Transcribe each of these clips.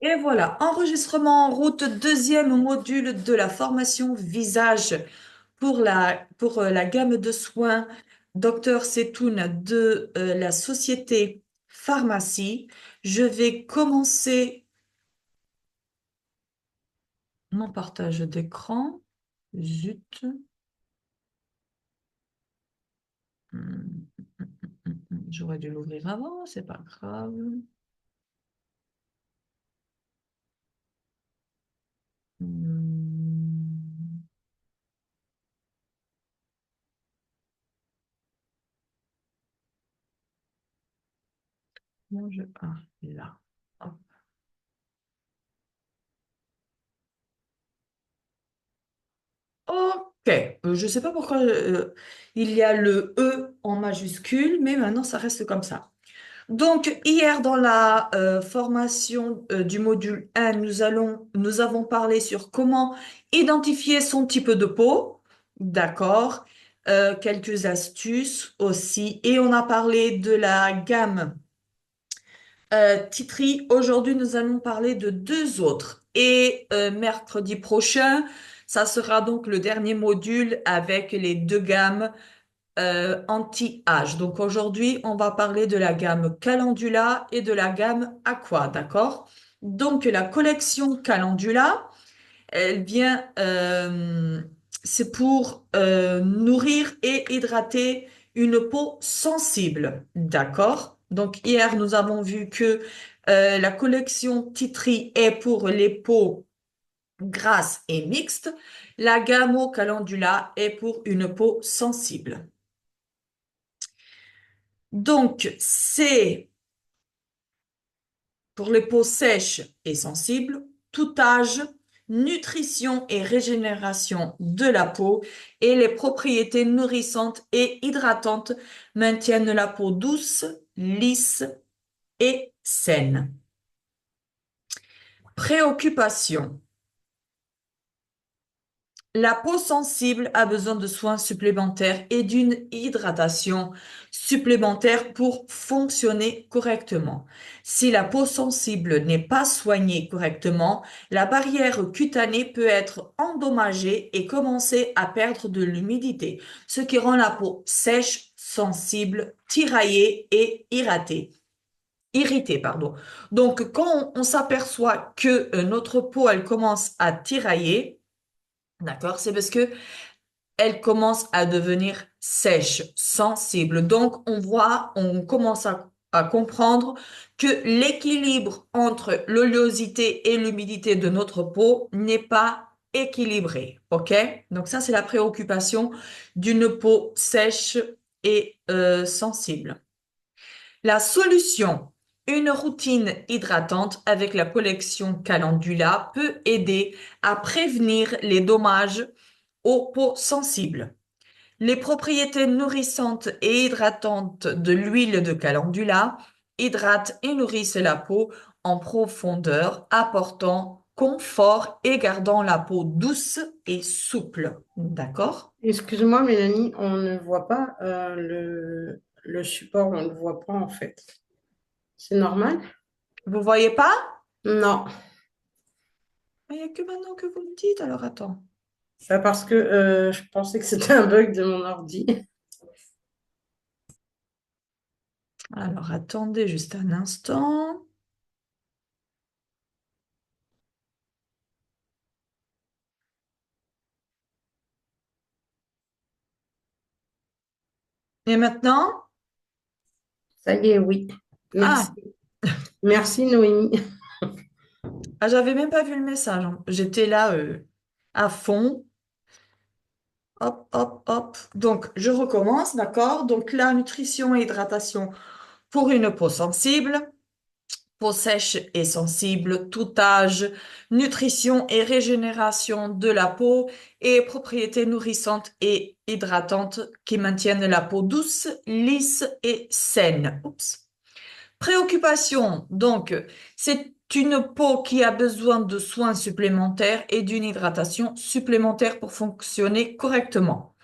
Et voilà, enregistrement en route, deuxième module de la formation visage pour la gamme de soins Dr Setoun de la société Pharmacie. Je vais commencer mon partage d'écran. Zut. Hmm, J'aurais dû l'ouvrir avant, c'est pas grave. Hmm, là. Hop. Ok, je ne sais pas pourquoi il y a le E en majuscule, mais maintenant ça reste comme ça. Donc, hier dans la formation du module 1, nous avons parlé sur comment identifier son type de peau, d'accord, quelques astuces aussi, et on a parlé de la gamme Titri. Aujourd'hui, nous allons parler de deux autres. Et mercredi prochain, ça sera donc le dernier module avec les deux gammes anti-âge. Donc aujourd'hui, on va parler de la gamme Calendula et de la gamme Aqua, d'accord? Donc la collection Calendula, elle vient, c'est pour nourrir et hydrater une peau sensible, d'accord? Donc hier, nous avons vu que la collection Titri est pour les peaux grasses et mixtes. La gamme Calendula est pour une peau sensible. Donc, c'est pour les peaux sèches et sensibles, tout âge, nutrition et régénération de la peau et les propriétés nourrissantes et hydratantes maintiennent la peau douce, lisse et saine. Préoccupation. La peau sensible a besoin de soins supplémentaires et d'une hydratation supplémentaire pour fonctionner correctement. Si la peau sensible n'est pas soignée correctement, la barrière cutanée peut être endommagée et commencer à perdre de l'humidité, ce qui rend la peau sèche, sensible, tiraillée et irritée, pardon. Donc, quand on s'aperçoit que notre peau, elle commence à tirailler, d'accord? C'est parce que elle commence à devenir sèche, sensible. Donc, on commence à comprendre que l'équilibre entre l'oléosité et l'humidité de notre peau n'est pas équilibré. OK? Donc, ça, c'est la préoccupation d'une peau sèche et sensible. La solution, une routine hydratante avec la collection Calendula peut aider à prévenir les dommages aux peaux sensibles. Les propriétés nourrissantes et hydratantes de l'huile de calendula hydratent et nourrissent la peau en profondeur, apportant confort et gardant la peau douce et souple. D'accord? Excuse-moi, Mélanie, on ne voit pas le support, on ne le voit pas en fait. C'est normal? Vous voyez pas? Non, Il n'y a que maintenant que vous me dites, alors attends. c'est parce que je pensais que c'était un bug de mon ordi. Alors attendez juste un instant. Et maintenant? Ça y est, oui. Merci. Ah, Merci, Noémie. j'avais même pas vu le message, hein. J'étais là à fond. Hop, hop, hop. Donc, je recommence, d'accord? Donc, la nutrition et hydratation pour une peau sensible, peau sèche et sensible, tout âge, nutrition et régénération de la peau et propriétés nourrissantes et hydratantes qui maintiennent la peau douce, lisse et saine. Oups. Préoccupation, donc, c'est une peau qui a besoin de soins supplémentaires et d'une hydratation supplémentaire pour fonctionner correctement.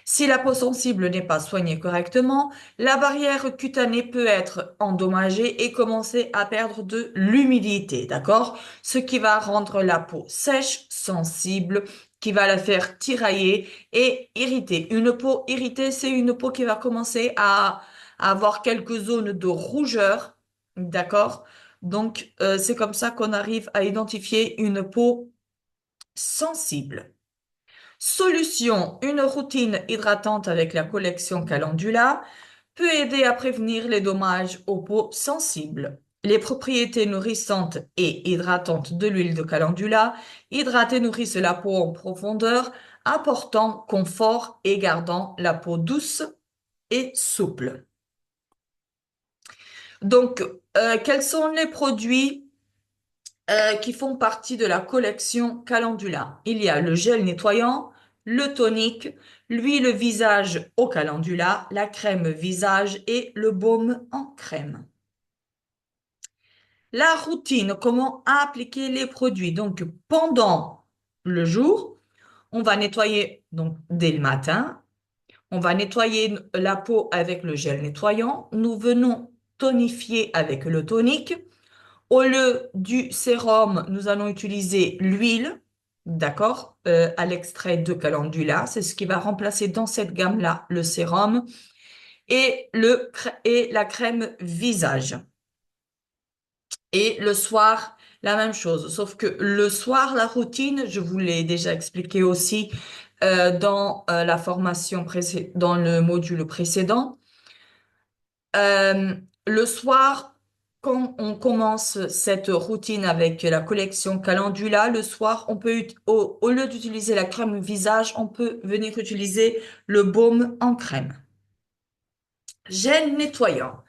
Si la peau sensible n'est pas soignée correctement, la barrière cutanée peut être endommagée et commencer à perdre de l'humidité, d'accord? Ce qui va rendre la peau sèche, sensible, qui va la faire tirailler et irriter. Une peau irritée, c'est une peau qui va commencer à avoir quelques zones de rougeur, d'accord? Donc, c'est comme ça qu'on arrive à identifier une peau sensible. Solution, une routine hydratante avec la collection Calendula peut aider à prévenir les dommages aux peaux sensibles. Les propriétés nourrissantes et hydratantes de l'huile de calendula hydratent et nourrissent la peau en profondeur, apportant confort et gardant la peau douce et souple. Donc, quels sont les produits qui font partie de la collection Calendula? Il y a le gel nettoyant, le tonique, l'huile visage au calendula, la crème visage et le baume en crème. La routine, comment appliquer les produits. Donc, pendant le jour, on va nettoyer donc dès le matin. On va nettoyer la peau avec le gel nettoyant. Nous venons tonifier avec le tonique. Au lieu du sérum, nous allons utiliser l'huile, d'accord, à l'extrait de calendula. C'est ce qui va remplacer dans cette gamme-là le sérum et, et la crème visage. Et le soir, la même chose. Sauf que le soir, la routine, je vous l'ai déjà expliqué aussi dans la formation dans le module précédent. Euh, le soir, quand on commence cette routine avec la collection Calendula, le soir, on peut, au lieu d'utiliser la crème visage, on peut venir utiliser le baume en crème. Gel nettoyant.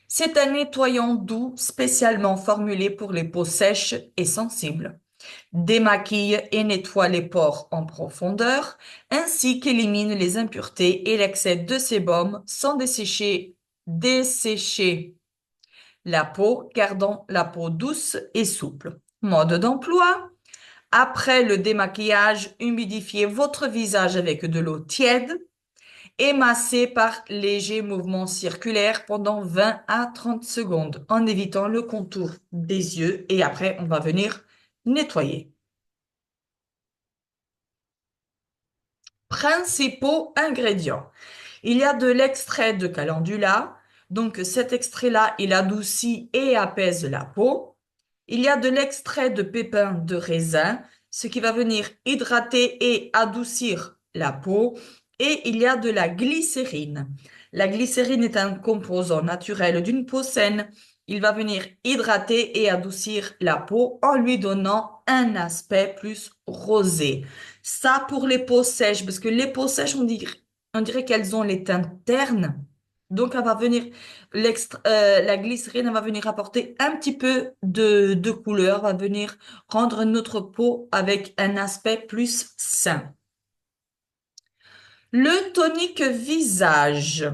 C'est un nettoyant doux spécialement formulé pour les peaux sèches et sensibles. Démaquille et nettoie les pores en profondeur, ainsi qu'élimine les impuretés et l'excès de sébum sans dessécher la peau, gardant la peau douce et souple. Mode d'emploi. Après le démaquillage, humidifiez votre visage avec de l'eau tiède et massez par légers mouvements circulaires pendant 20 à 30 secondes en évitant le contour des yeux et après on va venir nettoyer. Principaux ingrédients. Il y a de l'extrait de calendula. Donc cet extrait-là, il adoucit et apaise la peau. Il y a de l'extrait de pépins de raisin, ce qui va venir hydrater et adoucir la peau. Et il y a de la glycérine. La glycérine est un composant naturel d'une peau saine. Il va venir hydrater et adoucir la peau en lui donnant un aspect plus rosé. Ça pour les peaux sèches, parce que les peaux sèches, on dirait qu'elles ont les teintes ternes. Donc, elle va venir, la glycérine, elle va venir apporter un petit peu de couleur, va venir rendre notre peau avec un aspect plus sain. Le tonique visage.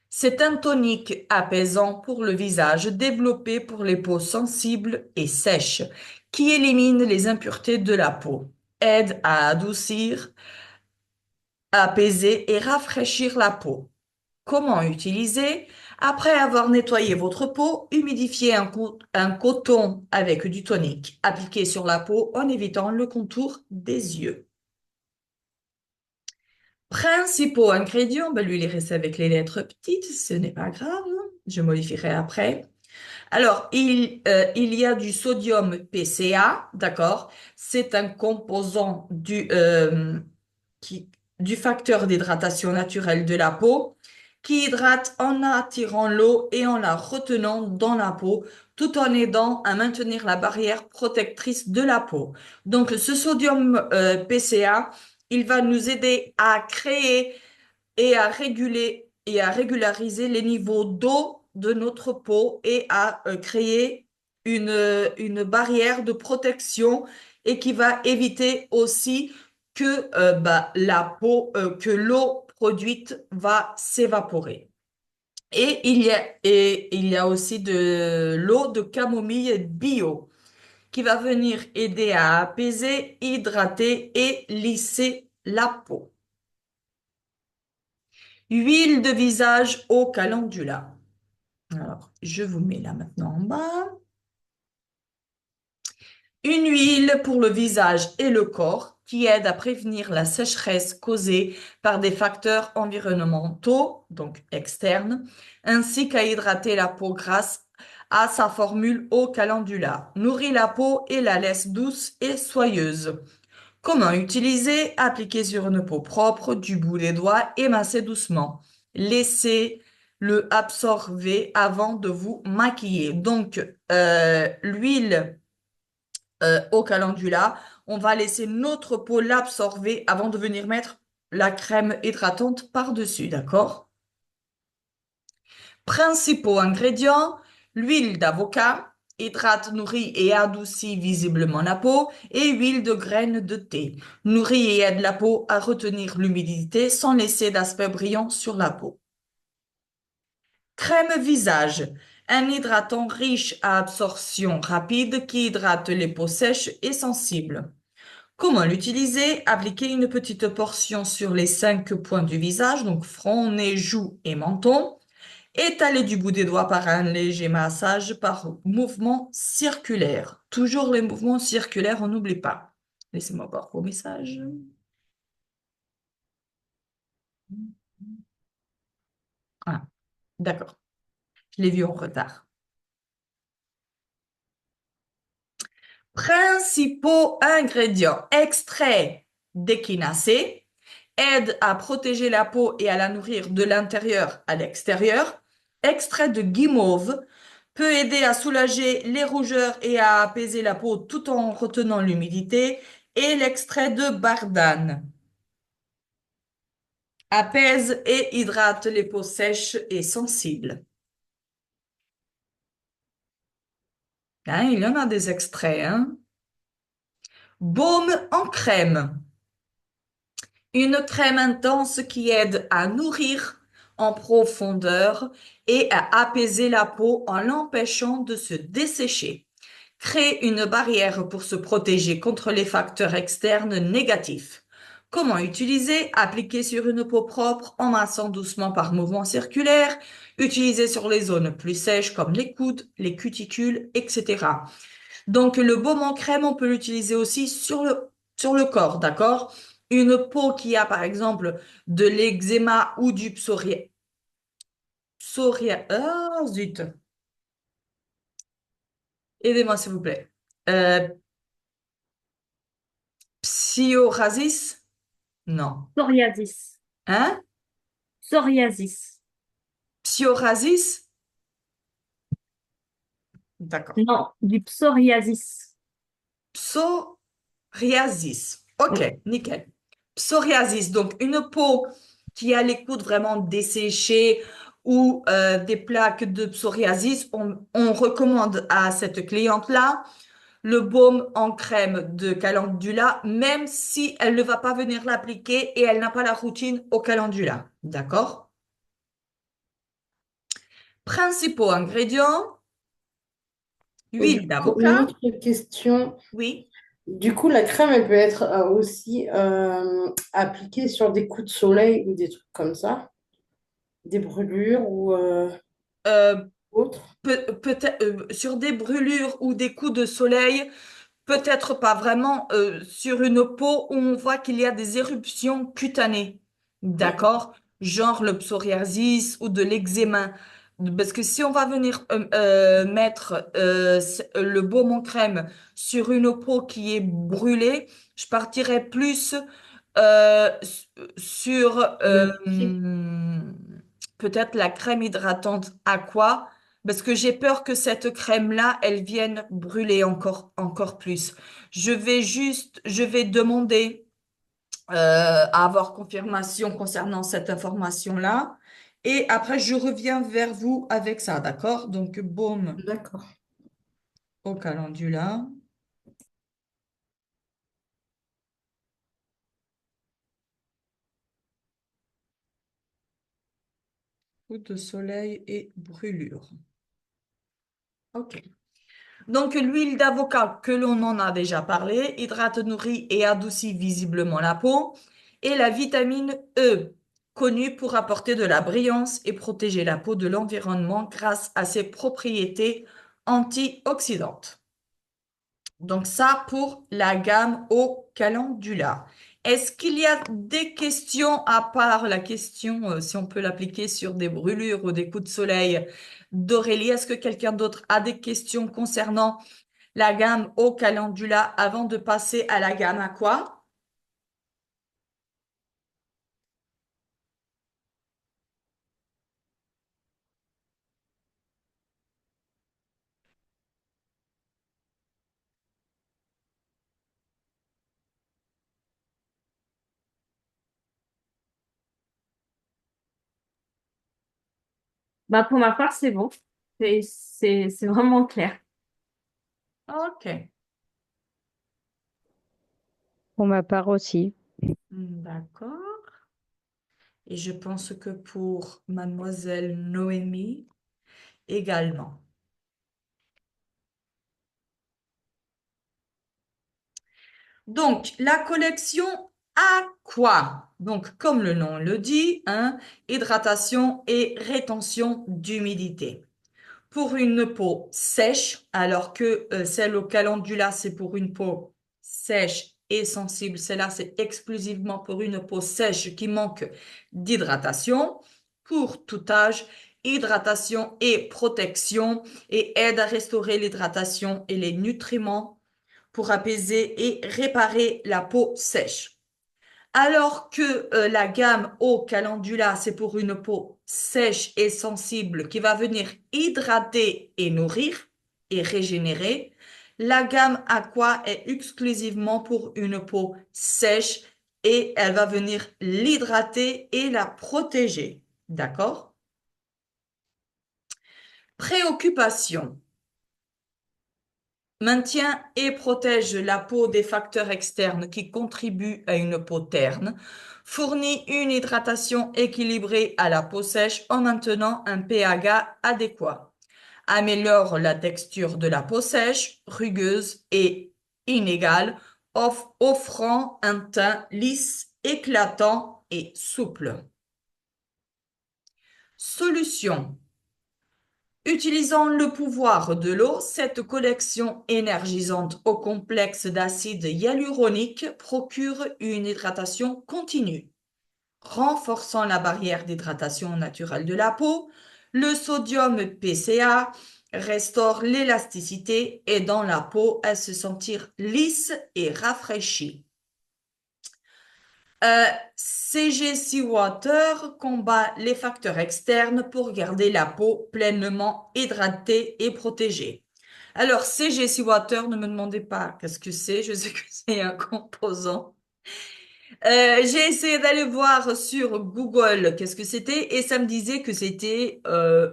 C'est un tonique apaisant pour le visage, développé pour les peaux sensibles et sèches, qui élimine les impuretés de la peau, aide à adoucir, apaiser et rafraîchir la peau. Comment utiliser? Après avoir nettoyé votre peau, humidifiez un coton avec du tonique. Appliquez sur la peau en évitant le contour des yeux. Principaux ingrédients, ben lui, il est resté avec les lettres petites, ce n'est pas grave, hein. Je modifierai après. Alors, il y a du sodium PCA, d'accord? C'est un composant qui, du facteur d'hydratation naturelle de la peau qui hydrate en attirant l'eau et en la retenant dans la peau, tout en aidant à maintenir la barrière protectrice de la peau. Donc, ce sodium PCA, il va nous aider à créer et à réguler et à régulariser les niveaux d'eau de notre peau et à créer une barrière de protection et qui va éviter aussi que que l'eau produite va s'évaporer. Et il y a aussi de l'eau de camomille bio qui va venir aider à apaiser, hydrater et lisser la peau. Huile de visage au calendula. Alors, je vous mets là maintenant en bas. Une huile pour le visage et le corps qui aide à prévenir la sécheresse causée par des facteurs environnementaux, donc externes, ainsi qu'à hydrater la peau grâce à sa formule au calendula. Nourrit la peau et la laisse douce et soyeuse. Comment utiliser? Appliquer sur une peau propre du bout des doigts et masser doucement. Laissez-le absorber avant de vous maquiller. Donc, l'huile au calendula. On va laisser notre peau l'absorber avant de venir mettre la crème hydratante par-dessus, d'accord? Principaux ingrédients, l'huile d'avocat, hydrate, nourrit et adoucit visiblement la peau, et huile de graines de thé, nourrit et aide la peau à retenir l'humidité sans laisser d'aspect brillant sur la peau. Crème visage, un hydratant riche à absorption rapide qui hydrate les peaux sèches et sensibles. Comment l'utiliser? Appliquer une petite portion sur les 5 points du visage, donc front, nez, joues et menton. Étaler du bout des doigts par un léger massage par mouvement circulaire. Toujours les mouvements circulaires, on n'oublie pas. Laissez-moi voir vos messages. Ah, d'accord. Je l'ai vu en retard. Principaux ingrédients. Extrait d'échinacée aide à protéger la peau et à la nourrir de l'intérieur à l'extérieur. Extrait de guimauve peut aider à soulager les rougeurs et à apaiser la peau tout en retenant l'humidité. Et l'extrait de bardane apaise et hydrate les peaux sèches et sensibles. Hein, il y en a des extraits, hein. Baume en crème. Une crème intense qui aide à nourrir en profondeur et à apaiser la peau en l'empêchant de se dessécher. Crée une barrière pour se protéger contre les facteurs externes négatifs. Comment utiliser? Appliquer sur une peau propre en massant doucement par mouvement circulaire. Utiliser sur les zones plus sèches comme les coudes, les cuticules, etc. Donc, le baume en crème, on peut l'utiliser aussi sur le corps, d'accord? Une peau qui a, par exemple, de l'eczéma ou du zut. Aidez-moi, s'il vous plaît. Euh, Psoriasis? Non. Psoriasis. Hein? Psoriasis. Psoriasis? D'accord. Non, du psoriasis. Psoriasis. Ok, Oui. nickel. Psoriasis, donc une peau qui a les coudes vraiment desséchés ou des plaques de psoriasis, on recommande à cette cliente-là le baume en crème de calendula, même si elle ne va pas venir l'appliquer et elle n'a pas la routine au calendula. D'accord? Principaux ingrédients, Et huile du coup, une d'avocat, autre question. oui. Du coup, la crème, elle peut être aussi appliquée sur des coups de soleil ou des trucs comme ça, des brûlures ou Euh, autres. peut-être sur des brûlures ou des coups de soleil, peut-être pas vraiment sur une peau où on voit qu'il y a des éruptions cutanées. D'accord? Genre le psoriasis ou de l'eczéma. Parce que si on va venir mettre le baume en crème sur une peau qui est brûlée, je partirais plus sur Diagnostic. peut-être la crème hydratante Aqua, parce que j'ai peur que cette crème-là, elle vienne brûler encore plus. Je vais demander à avoir confirmation concernant cette information-là. Et après, je reviens vers vous avec ça, d'accord? Donc, baume D'accord. au calendula, coup de soleil et brûlure. OK. Donc, l'huile d'avocat, que l'on en a déjà parlé, hydrate, nourrit et adoucit visiblement la peau. Et la vitamine E, connu pour apporter de la brillance et protéger la peau de l'environnement grâce à ses propriétés antioxydantes. Donc ça pour la gamme au calendula. Est-ce qu'il y a des questions à part la question si on peut l'appliquer sur des brûlures ou des coups de soleil d'Aurélie? Est-ce que quelqu'un d'autre a des questions concernant la gamme au calendula avant de passer à la gamme à quoi? Bah, pour ma part, c'est bon. C'est vraiment clair. Ok, Pour ma part aussi. d'accord. Et je pense que pour mademoiselle Noémie également. Donc, la collection Aqua. Donc, comme le nom le dit, hein, hydratation et rétention d'humidité. Pour une peau sèche, alors que celle au calendula, c'est pour une peau sèche et sensible. Celle-là, c'est exclusivement pour une peau sèche qui manque d'hydratation. Pour tout âge, hydratation et protection et aide à restaurer l'hydratation et les nutriments pour apaiser et réparer la peau sèche. Alors que la gamme eau calendula, c'est pour une peau sèche et sensible qui va venir hydrater et nourrir et régénérer. La gamme aqua est exclusivement pour une peau sèche et elle va venir l'hydrater et la protéger. D'accord? Préoccupation. Maintient et protège la peau des facteurs externes qui contribuent à une peau terne. Fournit une hydratation équilibrée à la peau sèche en maintenant un pH adéquat. Améliore la texture de la peau sèche, rugueuse et inégale, offrant un teint lisse, éclatant et souple. Solution. Utilisant le pouvoir de l'eau, cette collection énergisante au complexe d'acide hyaluronique procure une hydratation continue. Renforçant la barrière d'hydratation naturelle de la peau, le sodium PCA restaure l'élasticité, aidant la peau à se sentir lisse et rafraîchie. CG Seawater combat les facteurs externes pour garder la peau pleinement hydratée et protégée. Alors, CG Seawater, ne me demandez pas qu'est-ce que c'est, je sais que c'est un composant. J'ai essayé d'aller voir sur Google qu'est-ce que c'était et ça me disait que c'était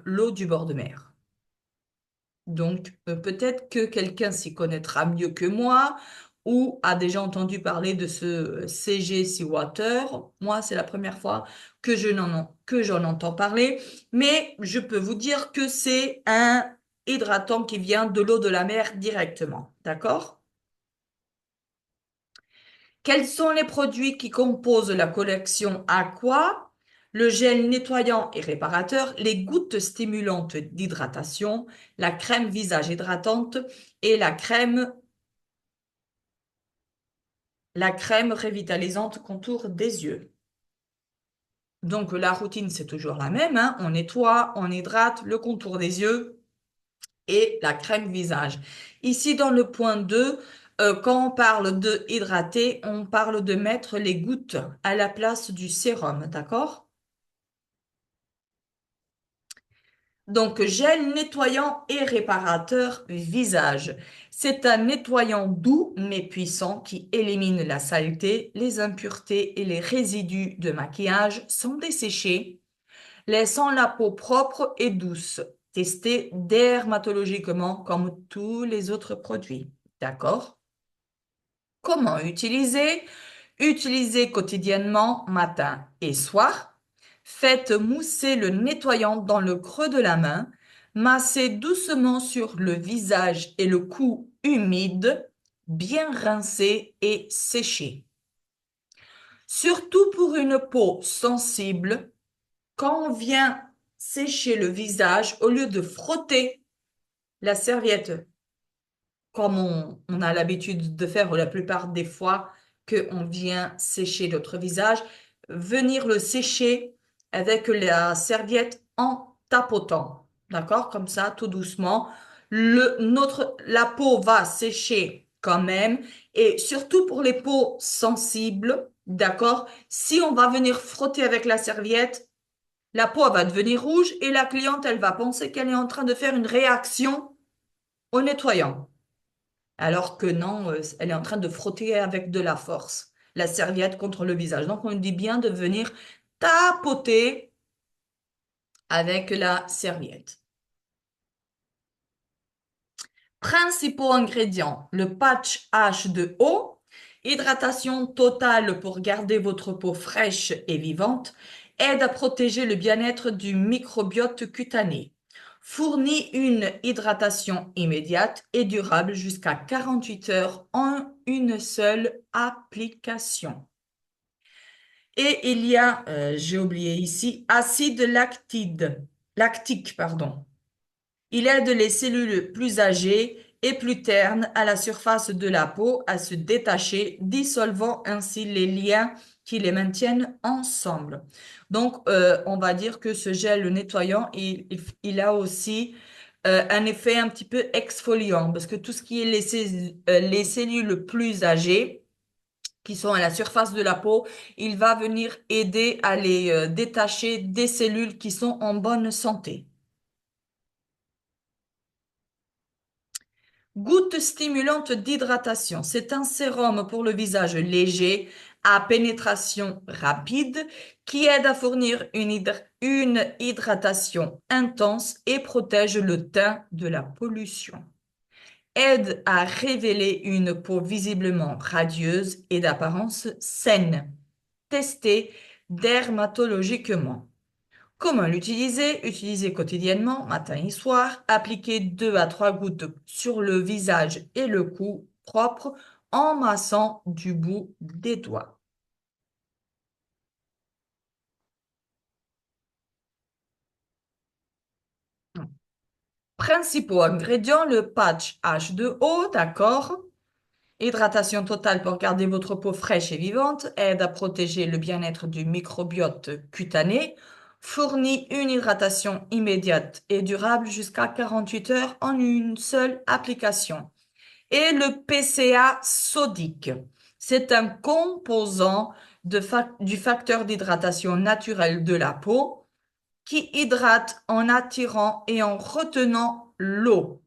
l'eau du bord de mer. Donc, peut-être que quelqu'un s'y connaîtra mieux que moi ou a déjà entendu parler de ce CG Seawater. Moi, c'est la première fois que j'en entends parler, mais je peux vous dire que c'est un hydratant qui vient de l'eau de la mer directement. D'accord? Quels sont les produits qui composent la collection Aqua? Le gel nettoyant et réparateur, les gouttes stimulantes d'hydratation, la crème visage hydratante et la crème révitalisante contour des yeux. Donc la routine, c'est toujours la même, hein. On nettoie, on hydrate le contour des yeux et la crème visage. Ici, dans le point 2, quand on parle de hydrater, on parle de mettre les gouttes à la place du sérum, d'accord? Donc, gel nettoyant et réparateur visage. C'est un nettoyant doux mais puissant qui élimine la saleté, les impuretés et les résidus de maquillage sans dessécher, laissant la peau propre et douce. Testé dermatologiquement comme tous les autres produits. D'accord? Comment utiliser? Utilisez quotidiennement, matin et soir. Faites mousser le nettoyant dans le creux de la main. Massez doucement sur le visage et le cou humide, bien rincé et séché. Surtout pour une peau sensible, quand on vient sécher le visage, au lieu de frotter la serviette comme on a l'habitude de faire la plupart des fois qu'on vient sécher notre visage, venir le sécher avec la serviette en tapotant. D'accord? Comme ça, tout doucement. La peau va sécher quand même. Et surtout pour les peaux sensibles, d'accord? Si on va venir frotter avec la serviette, la peau va devenir rouge et la cliente, elle va penser qu'elle est en train de faire une réaction au nettoyant. Alors que non, elle est en train de frotter avec de la force la serviette contre le visage. Donc, on dit bien de venir tapoter avec la serviette. Principaux ingrédients, le patch H2O, hydratation totale pour garder votre peau fraîche et vivante, aide à protéger le bien-être du microbiote cutané. Fournit une hydratation immédiate et durable jusqu'à 48 heures en une seule application. Et il y a, j'ai oublié ici, acide lactique, pardon. Il aide les cellules plus âgées et plus ternes à la surface de la peau à se détacher, dissolvant ainsi les liens qui les maintiennent ensemble. Donc, on va dire que ce gel nettoyant, il a aussi un effet un petit peu exfoliant, parce que tout ce qui est les cellules plus âgées, qui sont à la surface de la peau, il va venir aider à les détacher des cellules qui sont en bonne santé. Goutte stimulante d'hydratation. C'est un sérum pour le visage léger à pénétration rapide qui aide à fournir une hydratation intense et protège le teint de la pollution. Aide à révéler une peau visiblement radieuse et d'apparence saine. Testé dermatologiquement. Comment l'utiliser? Utiliser quotidiennement, matin et soir. Appliquer 2 à 3 gouttes sur le visage et le cou propre en massant du bout des doigts. Principaux ingrédients, le patch H2O, d'accord. Hydratation totale pour garder votre peau fraîche et vivante, aide à protéger le bien-être du microbiote cutané, fournit une hydratation immédiate et durable jusqu'à 48 heures en une seule application. Et le PCA sodique, c'est un composant du facteur d'hydratation naturelle de la peau qui hydrate en attirant et en retenant l'eau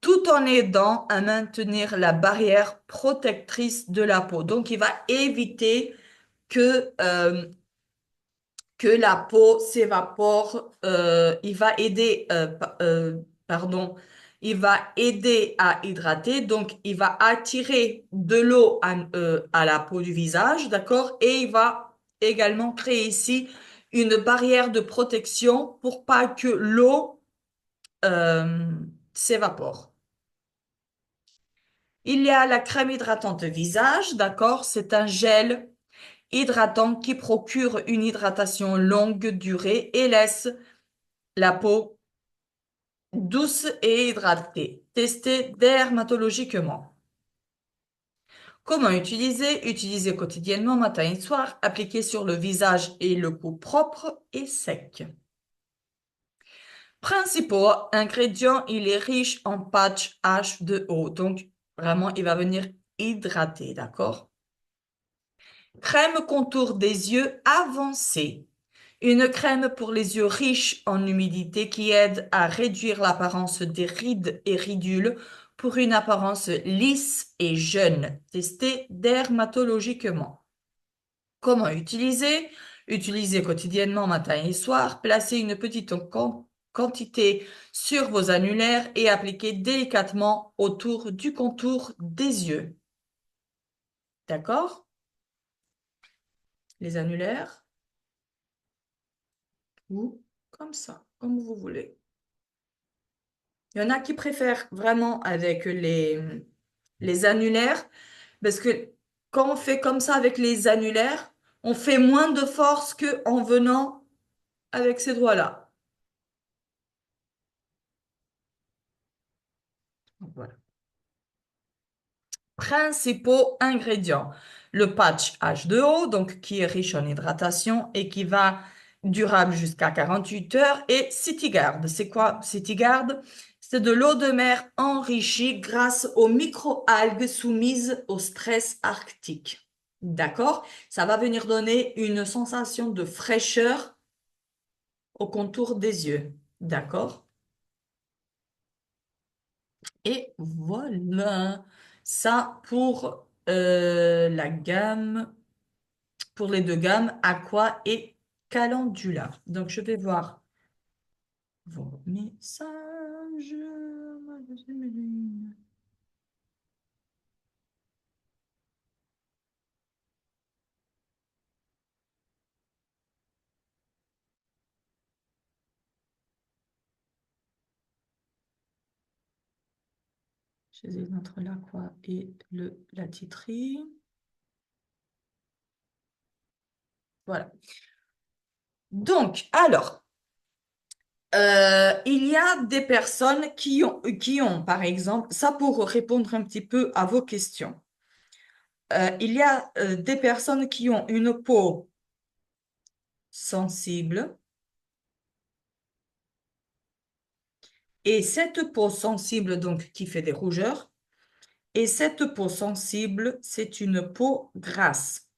tout en aidant à maintenir la barrière protectrice de la peau. Donc, il va éviter que la peau s'évapore. Il va aider, pardon, il va aider à hydrater. Donc, il va attirer de l'eau à la peau du visage, d'accord? Et il va également créer ici une barrière de protection pour pas que l'eau euh, s'évapore. Il y a la crème hydratante visage, d'accord? C'est un gel hydratant qui procure une hydratation longue durée et laisse la peau douce et hydratée. Testé dermatologiquement. Comment utiliser? Utiliser quotidiennement, matin et soir, appliquer sur le visage et le cou propre et sec. Principaux ingrédients, il est riche en patch H2O, donc vraiment, il va venir hydrater, d'accord? Crème contour des yeux avancée. Une crème pour les yeux riche en humidité qui aide à réduire l'apparence des rides et ridules pour une apparence lisse et jeune. Testée dermatologiquement. Comment utiliser? Utiliser quotidiennement matin et soir. Placez une petite quantité sur vos annulaires et appliquez délicatement autour du contour des yeux. D'accord? Les annulaires. Ou comme ça, comme vous voulez. Il y en a qui préfèrent vraiment avec les annulaires, parce que quand on fait comme ça avec les annulaires, On fait moins de force qu'en venant avec ces doigts-là. Voilà. Principaux ingrédients. Le patch H2O, donc qui est riche en hydratation et qui va durable jusqu'à 48 heures. Et CityGuard. C'est quoi CityGuard? C'est de l'eau de mer enrichie grâce aux microalgues soumises au stress arctique. D'accord? Ça va venir donner une sensation de fraîcheur au contour des yeux. D'accord? Et voilà. Ça la gamme, pour les deux gammes, Aqua et Calendula. Donc, je vais voir vos messages. J'hésite entre l'Aqua et la titerie. Voilà. Donc, alors, il y a des personnes qui ont, par exemple, ça pour répondre un petit peu à vos questions. Il y a des personnes qui ont une peau sensible et cette peau sensible, donc, qui fait des rougeurs, et cette peau sensible, c'est une peau grasse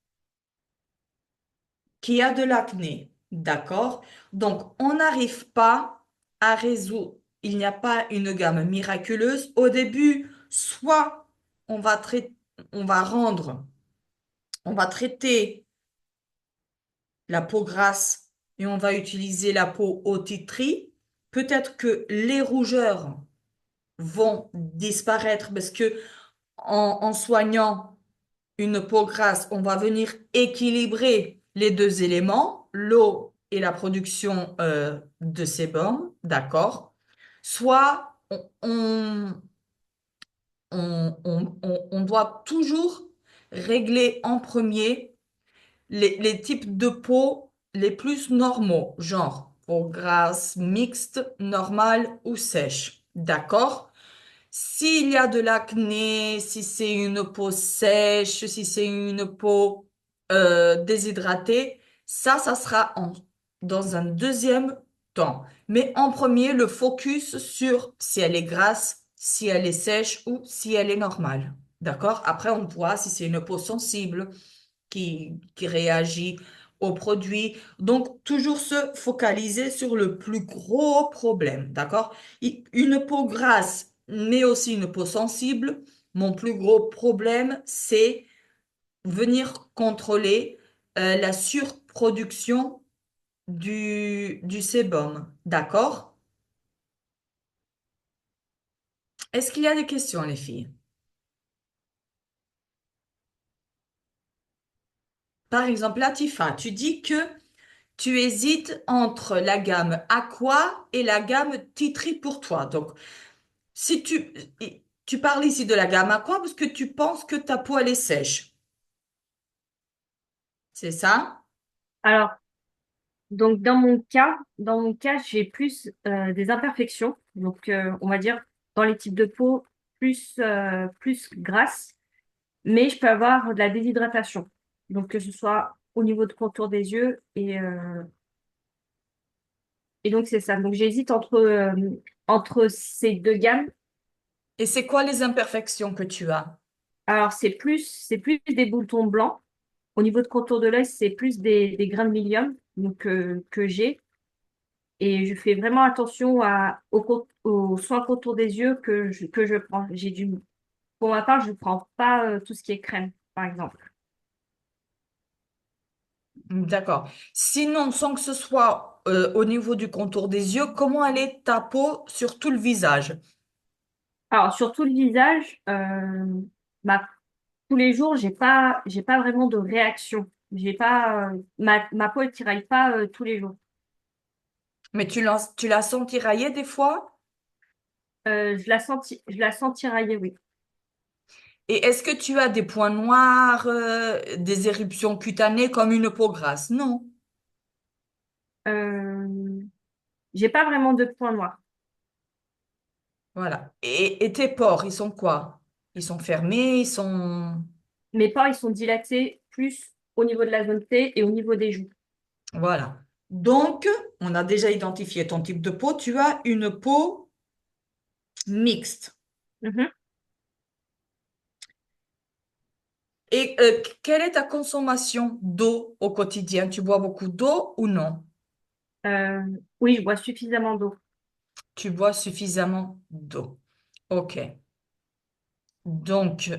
qui a de l'acné. D'accord? Donc, on n'arrive pas à résoudre. Il n'y a pas une gamme miraculeuse. Au début, soit on va traiter, on va rendre, on va traiter la peau grasse et on va utiliser la peau au titri. Peut-être que les rougeurs vont disparaître parce que en soignant une peau grasse, on va venir équilibrer les deux éléments, l'eau et la production de sébum, d'accord? Soit on doit toujours régler en premier les types de peau les plus normaux, genre peau grasse, mixte, normale ou sèche, d'accord? S'il y a de l'acné, si c'est une peau sèche, si c'est une peau déshydratée, ça sera dans un deuxième temps. Mais en premier, le focus sur si elle est grasse, si elle est sèche ou si elle est normale. D'accord? Après, on voit si c'est une peau sensible qui réagit aux produits. Donc, toujours se focaliser sur le plus gros problème, d'accord? Une peau grasse, mais aussi une peau sensible. Mon plus gros problème, c'est venir contrôler la surproduction du sébum, d'accord? Est-ce qu'il y a des questions, les filles? Par exemple, Latifa, tu dis que tu hésites entre la gamme Aqua et la gamme Titri pour toi. Donc, si tu parles ici de la gamme Aqua parce que tu penses que ta peau, elle est sèche. C'est ça? Alors, donc dans mon cas, j'ai plus des imperfections. Donc, on va dire dans les types de peau plus grasse, mais je peux avoir de la déshydratation. Donc, que ce soit au niveau de contour des yeux et donc c'est ça. Donc, j'hésite entre ces deux gammes. Et c'est quoi les imperfections que tu as? Alors, c'est plus des boutons blancs. Au niveau de contour de l'œil, c'est plus des grains de milium donc, que j'ai. Et je fais vraiment attention aux soins contour des yeux que je prends. Pour ma part, je ne prends pas tout ce qui est crème, par exemple. D'accord. Sinon, sans que ce soit au niveau du contour des yeux, comment elle est ta peau sur tout le visage? Alors, sur tout le visage, bah, tous les jours, j'ai pas vraiment de réaction. Ma peau, elle tiraille pas tous les jours. Mais tu la sens tiraillée des fois? Je la sens tirailler, oui. Et est-ce que tu as des points noirs, des éruptions cutanées comme une peau grasse? Non. Euh, j'ai pas vraiment de points noirs. Voilà. Et tes pores, ils sont quoi? Ils sont fermés, ils sont... Mes pores, ils sont dilatés plus au niveau de la zone T et au niveau des joues. Voilà. Donc, on a déjà identifié ton type de peau. Tu as une peau mixte. Mhm. Et quelle est ta consommation d'eau au quotidien? Tu bois beaucoup d'eau ou non? Euh, oui, je bois suffisamment d'eau. Tu bois suffisamment d'eau. OK. Donc,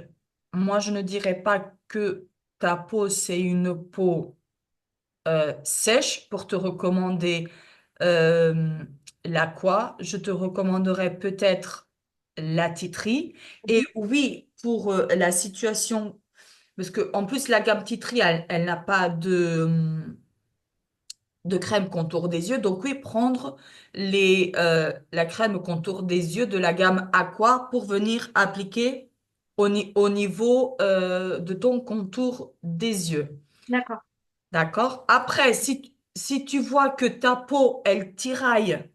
moi, je ne dirais pas que ta peau, c'est une peau sèche pour te recommander euh, la quoi. Je te recommanderais peut-être la titri. Et Mhm. oui, pour la situation, parce que en plus, la gamme titri, elle n'a pas de crème contour des yeux. Donc oui, prendre la crème contour des yeux de la gamme Aqua pour venir appliquer au niveau de ton contour des yeux. D'accord, D'accord? Après, si tu vois que ta peau, elle tiraille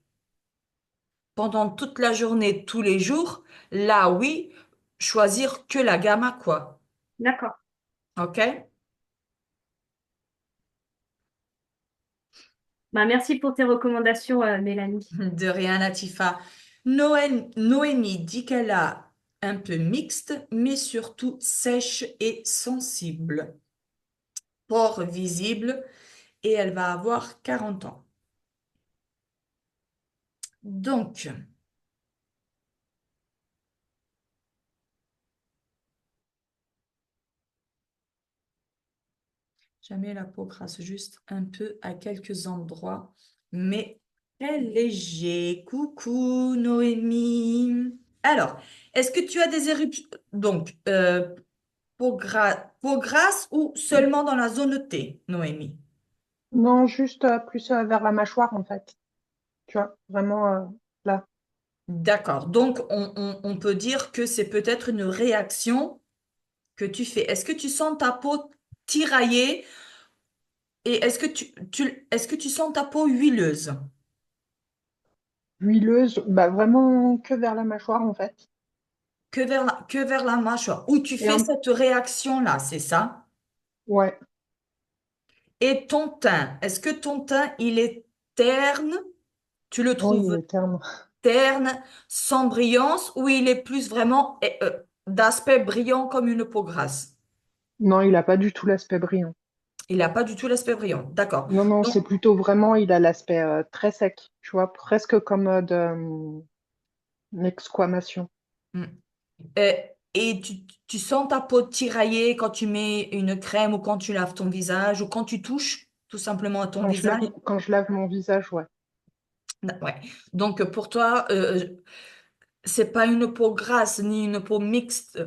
pendant toute la journée, tous les jours, là oui, choisir que la gamme Aqua. d'accord. OK? Bah, merci pour tes recommandations, Mélanie. De rien, Latifa. Noémie dit qu'elle a un peu mixte, mais surtout sèche et sensible. Pores visible et elle va avoir 40 ans. Donc, jamais la peau grasse, juste un peu à quelques endroits, mais très léger. Coucou, Noémie. Alors, est-ce que tu as des éruptions? Donc, peau grasse ou seulement dans la zone T, Noémie? Non, juste plus vers la mâchoire, en fait. Tu vois, vraiment là. D'accord. Donc, on peut dire que c'est peut-être une réaction que tu fais. Est-ce que tu sens ta peau tiraillée et est-ce que tu sens ta peau huileuse Huileuse, bah vraiment que vers la mâchoire, en fait. que vers la mâchoire où tu Et fais cette réaction-là, c'est ça? ouais, Et ton teint, est-ce que ton teint, il est terne? Tu le oui, il trouves est terne. terne, sans brillance ou il est plus vraiment d'aspect brillant comme une peau grasse? Non, il a pas du tout l'aspect brillant. Il n'a pas du tout l'aspect brillant. D'accord. Non, non, Donc, c'est plutôt vraiment, il a l'aspect très sec. Tu vois, presque comme une exclamation. hmm. Euh, et tu sens ta peau tiraillée quand tu mets une crème ou quand tu laves ton visage ou quand tu touches tout simplement à ton visage? Quand je lave mon visage, ouais. Ouais. Donc pour toi, c'est pas une peau grasse ni une peau mixte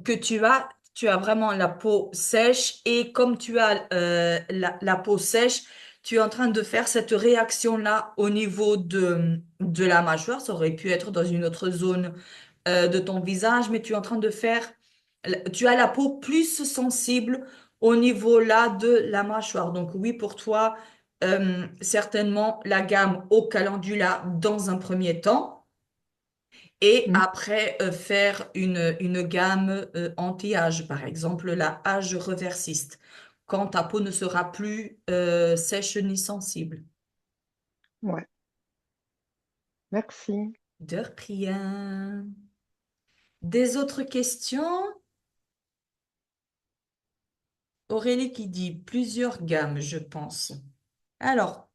que tu as vraiment la peau sèche et comme tu as la peau sèche, tu es en train de faire cette réaction-là au niveau de la mâchoire. Ça aurait pu être dans une autre zone de ton visage, mais tu es en train de faire, tu as la peau plus sensible au niveau là de la mâchoire. Donc oui, pour toi, certainement la gamme au calendula dans un premier temps et Mm. après faire une gamme anti-âge, par exemple la âge reversiste, quand ta peau ne sera plus sèche ni sensible. Ouais, merci. De rien. Des autres questions? Aurélie qui dit plusieurs gammes, je pense. Alors,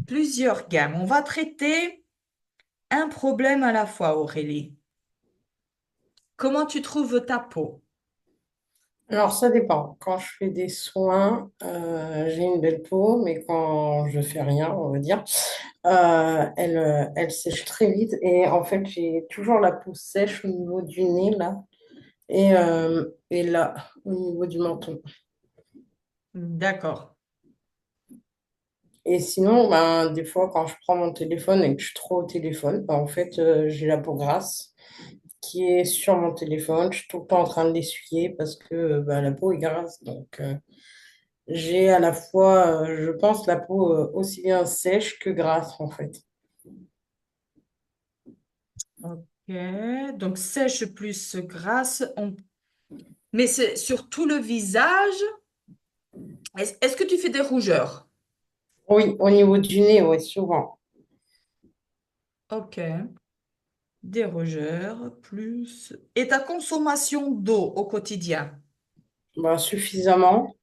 plusieurs gammes. On va traiter un problème à la fois, Aurélie. Comment tu trouves ta peau? Alors, ça dépend. Quand je fais des soins, j'ai une belle peau, mais quand je fais rien, on va dire, elle sèche très vite. Et en fait, j'ai toujours la peau sèche au niveau du nez, là, et là, au niveau du menton. D'accord. Et sinon, ben, des fois, quand je prends mon téléphone et que je suis trop au téléphone, ben, en fait, j'ai la peau grasse. qui est sur mon téléphone. Je suis tout le temps en train de l'essuyer parce que bah, la peau est grasse. Donc, j'ai à la fois, je pense, la peau aussi bien sèche que grasse, en fait. Ok, donc sèche plus grasse. Mais c'est sur tout le visage. Est-ce que tu fais des rougeurs? Oui, au niveau du nez, oui, souvent. Ok, des rougeurs plus. Et ta consommation d'eau au quotidien? Bah, suffisamment.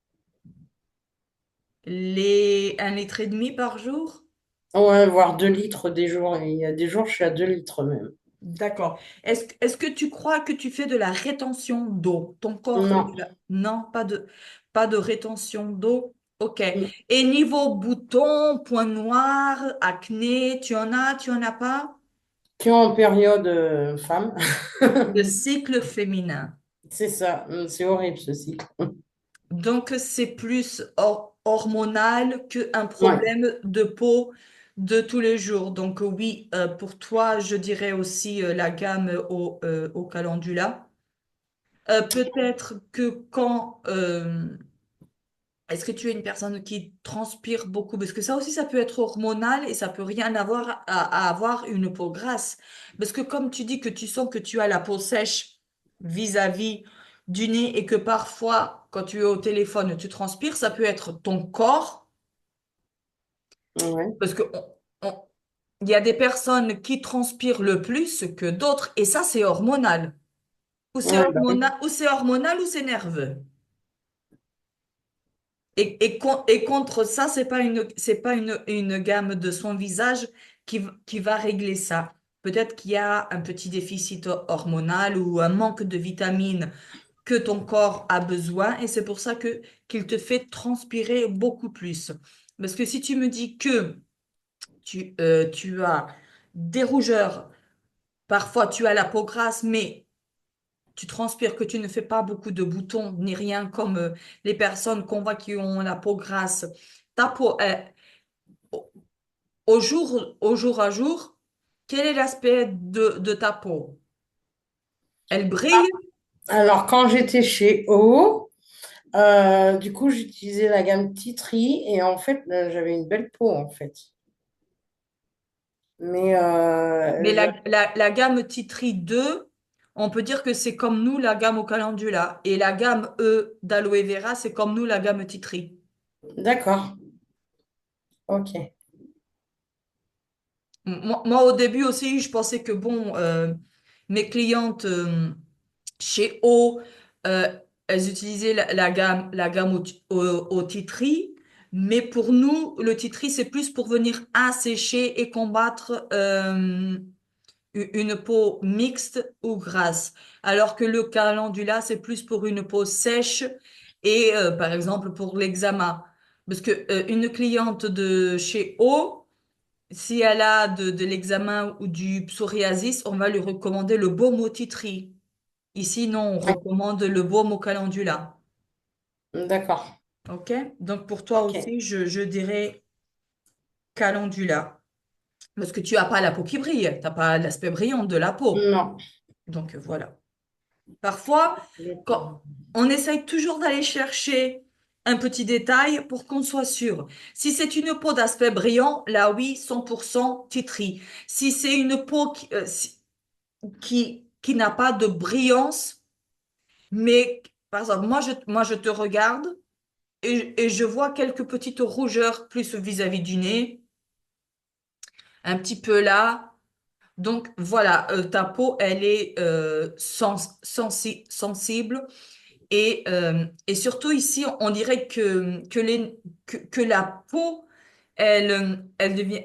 1,5 litre par jour? Ouais, voire 2 litres des jours. Et il y a des jours, je suis à 2 litres même. D'accord. Est-ce que tu crois que tu fais de la rétention d'eau? Ton corps fait Non. de la... Non, pas de rétention d'eau. Ok. Et niveau boutons, points noirs, acné, tu en as pas? Tu es en période femme. Le cycle féminin. C'est ça. C'est horrible, ceci. Donc, c'est plus hormonal qu'un Ouais. problème de peau de tous les jours. Donc, oui, pour toi, je dirais aussi la gamme au calendula. Peut-être que est-ce que tu es une personne qui transpire beaucoup? Parce que ça aussi, ça peut être hormonal et ça peut rien avoir à avoir une peau grasse. Parce que comme tu dis que tu sens que tu as la peau sèche vis-à-vis du nez et que parfois, quand tu es au téléphone, tu transpires, ça peut être ton corps. Ouais. Parce que on- il y a des personnes qui transpirent le plus que d'autres et ça, c'est hormonal. Ouais, bah oui. Ou c'est hormonal ou c'est nerveux. Et contre ça, c'est pas une gamme de son visage qui va régler ça. Peut-être qu'il y a un petit déficit hormonal ou un manque de vitamines que ton corps a besoin et c'est pour ça qu'il te fait transpirer beaucoup plus. Parce que si tu me dis que tu as des rougeurs, parfois tu as la peau grasse, mais tu transpires, que tu ne fais pas beaucoup de boutons ni rien comme les personnes qu'on voit qui ont la peau grasse. Ta peau, au au jour à jour, quel est l'aspect de ta peau? Elle brille? Alors, quand j'étais chez O, du coup, j'utilisais la gamme Tea Tree et en fait, j'avais une belle peau, en fait. Mais Mais la gamme Titri 2, on peut dire que c'est comme nous la gamme au calendula. Et la gamme E d'aloe vera, c'est comme nous la gamme Titri. d'accord. Ok. Moi, au début aussi, je pensais que bon, mes clientes chez O, euh, elles utilisaient la gamme au titri, mais pour nous, le titri, c'est plus pour venir assécher et combattre une peau mixte ou grasse, alors que le calendula, c'est plus pour une peau sèche et par exemple pour l'eczéma. Parce que une cliente de chez O, si elle a de l'eczéma ou du psoriasis, on va lui recommander le baume au titri. Ici, non, on recommande le baume au calendula. D'accord. OK? Donc, pour toi Ok. aussi, je dirais calendula. Parce que tu n'as pas la peau qui brille. Tu n'as pas l'aspect brillant de la peau. Non. Donc, voilà. Parfois, quand on essaye toujours d'aller chercher un petit détail pour qu'on soit sûr. Si c'est une peau d'aspect brillant, là oui, 100% titri. Si c'est une peau qui n'a pas de brillance, mais par exemple, moi je te regarde et je vois quelques petites rougeurs plus vis-à-vis du nez, un petit peu là. Donc voilà, ta peau, elle est sensible. Et surtout ici, on dirait que la peau, elle devient,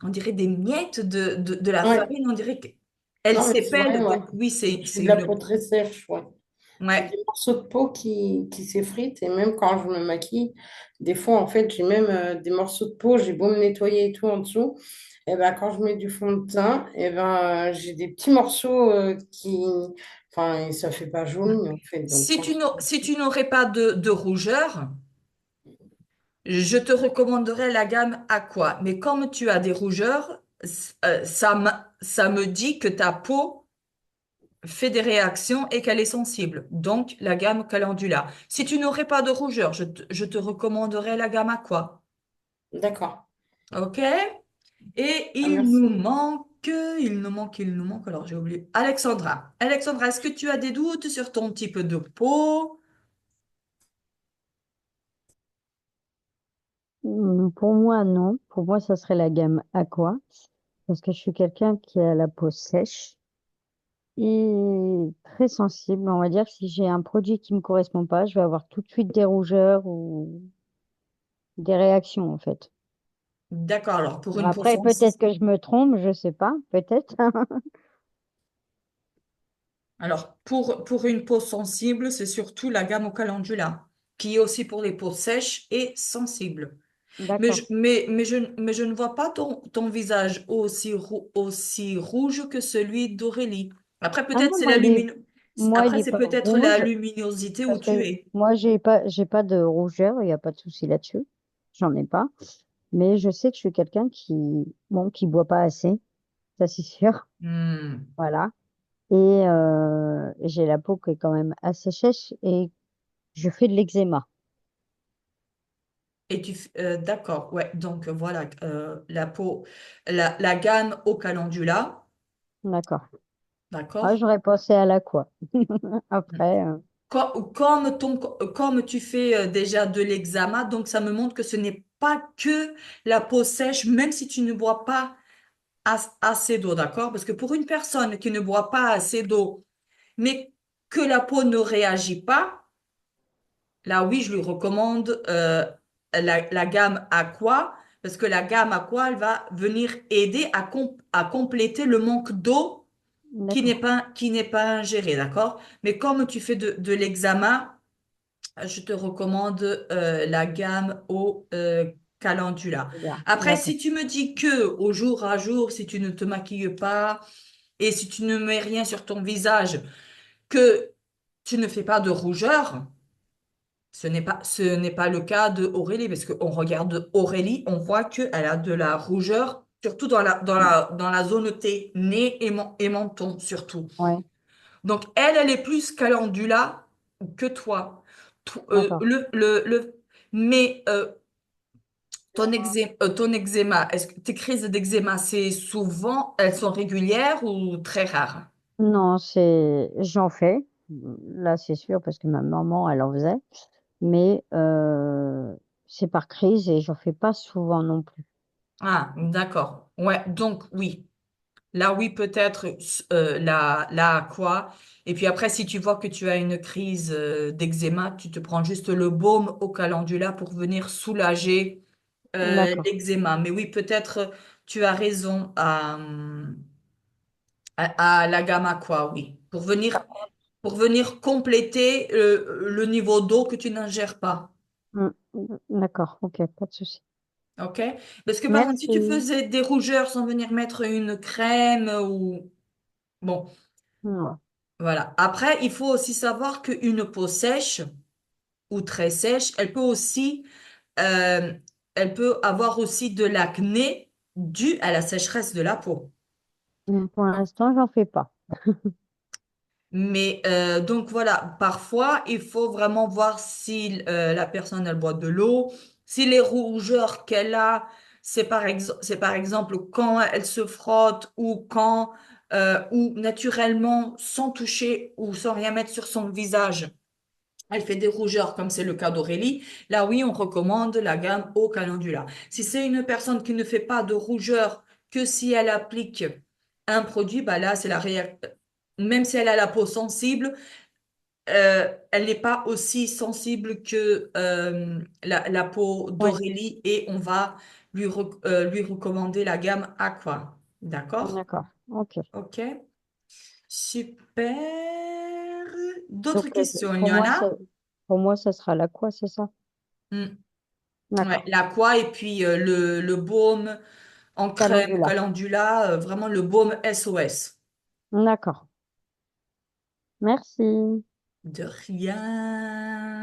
on dirait des miettes de la Ouais. farine, on dirait qu'elle Non, mais c'est vrai, s'épelle. ouais. Donc oui, J'ai c'est de la une... peau très sèche, ouais. J'ai Ouais. des morceaux de peau qui s'effritent et même quand je me maquille, des fois, en fait, j'ai même des morceaux de peau, j'ai beau me nettoyer et tout en dessous. Et ben, quand je mets du fond de teint, et ben, j'ai des petits morceaux qui... Enfin, et ça fait pas joli, en fait. Donc, quand Si tu n'aurais pas de rougeur, je te recommanderais la gamme Aqua. Mais comme tu as des rougeurs, ça me dit que ta peau fait des réactions et qu'elle est sensible. Donc, la gamme Calendula. Si tu n'aurais pas de rougeur, je te recommanderais la gamme Aqua. D'accord. OK? Et Ah, merci. il nous manque, alors j'ai oublié. Alexandra. Alexandra, est-ce que tu as des doutes sur ton type de peau? Pour moi, non. Pour moi, ça serait la gamme Aqua, parce que je suis quelqu'un qui a la peau sèche et très sensible. On va dire que si j'ai un produit qui me correspond pas, je vais avoir tout de suite des rougeurs ou des réactions, en fait. D'accord, alors pour une peau Après, peut-être sensible. que je me trompe, je sais pas, peut-être. Alors, pour une peau sensible, c'est surtout la gamme au calendula, qui est aussi pour les peaux sèches et sensibles. D'accord. Mais je ne vois pas ton visage aussi rouge que celui d'Aurélie. Après, Ah peut-être non, c'est la moi, il Après, est c'est pas peut-être la rouge. luminosité où Parce tu que es. moi, j'ai pas de rougeur, il n'y a pas de souci là-dessus. J'en ai pas. Mais je sais que je suis quelqu'un bon, qui boit pas assez, ça c'est sûr. Hmm. Voilà. Et j'ai la peau qui est quand même assez sèche et je fais de l'eczéma. D'accord, ouais. Donc voilà, la gamme au calendula, D'accord. Ah, d'accord. j'aurais pensé à l'aqua. Après, Comme tu fais déjà de l'eczéma, donc ça me montre que ce n'est pas que la peau sèche, même si tu ne bois pas assez d'eau, d'accord? Parce que pour une personne qui ne boit pas assez d'eau, mais que la peau ne réagit pas, là oui, je lui recommande la gamme Aqua, parce que la gamme Aqua, elle va venir aider à compléter le manque d'eau d'accord. qui n'est pas ingéré, d'accord? Mais comme tu fais de l'eczéma, je te recommande la gamme au calendula. Bien. Après, D'accord. si tu me dis que au jour à jour, si tu ne te maquilles pas et si tu ne mets rien sur ton visage, que tu ne fais pas de rougeur, ce n'est pas le cas de Aurélie, parce qu'on regarde Aurélie, on voit qu'elle a de la rougeur, surtout dans la zone T, nez et menton, surtout. Ouais, Donc, elle est plus calendula que toi. d'accord. Mais ton eczéma, est-ce que tes crises d'eczéma, c'est souvent, elles sont régulières ou très rares? Non, j'en fais. Là, c'est sûr parce que ma maman, elle en faisait. Mais c'est par crise et j'en fais pas souvent non plus. Ah, d'accord. Ouais, donc oui. Là, oui, peut-être la quoi. Et puis après, si tu vois que tu as une crise d'eczéma, tu te prends juste le baume au calendula pour venir soulager D'accord. l'eczéma. Mais oui, peut-être tu as raison à la gamme aqua, oui. Pour venir compléter le niveau d'eau que tu n'ingères pas. D'accord, ok, pas de souci. OK? Parce que par exemple, si tu Merci. faisais des rougeurs sans venir mettre une crème ou... Bon, Non. voilà. Après, il faut aussi savoir qu'une peau sèche ou très sèche, euh, elle peut avoir aussi de l'acné dû à la sécheresse de la peau. Pour l'instant, j'en fais pas. Mais donc voilà, parfois, il faut vraiment voir si la personne, elle boit de l'eau, si les rougeurs qu'elle a, c'est par exemple quand elle se frotte ou naturellement, sans toucher ou sans rien mettre sur son visage. Elle fait des rougeurs, comme c'est le cas d'Aurélie. Là, oui, on recommande la gamme Eau Calendula. Si c'est une personne qui ne fait pas de rougeurs que si elle applique un produit, bah là, c'est la réaction. Même si elle a la peau sensible, elle n'est pas aussi sensible que la peau Oui, d'Aurélie et on va lui recommander la gamme Aqua. D'accord? d'accord. Ok. OK. Super. D'autres Donc, questions, il y en a? pour moi, ça sera la quoi, c'est ça? Hmm. Ouais, D'accord. l'Aqua et puis le baume en crème Calendula. calendula, vraiment le baume SOS. D'accord. Merci. De rien.